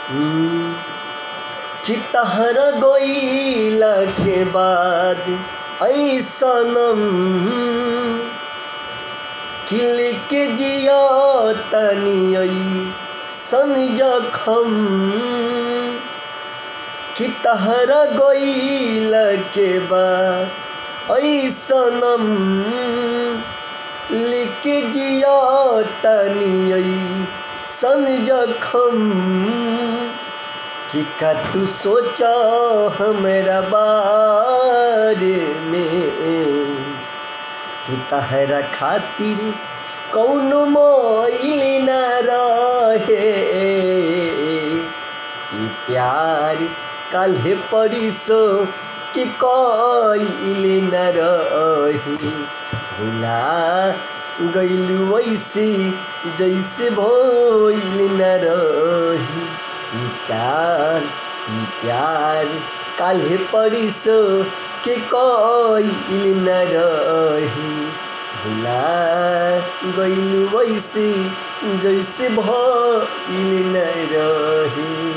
हम्म, कि तहरा गइला के बाद ऐसनम कि लेके जिया तनी ऐसन जखम कि तहरा गइला के बाद ऐसनम लेके जिया तनी ऐसन जखम कि का तू सोचा हमरा बारे में कि तहरा खातिर कौनो मोइल न रहे ई प्यार काल्हे परिसो कि कइल न रही भुला गइलू वैसे जैसे भइल न रही ई प्यार काल्हे परिसो के कइल न रही भुला गइलू वैसे जैसे भइल न रही।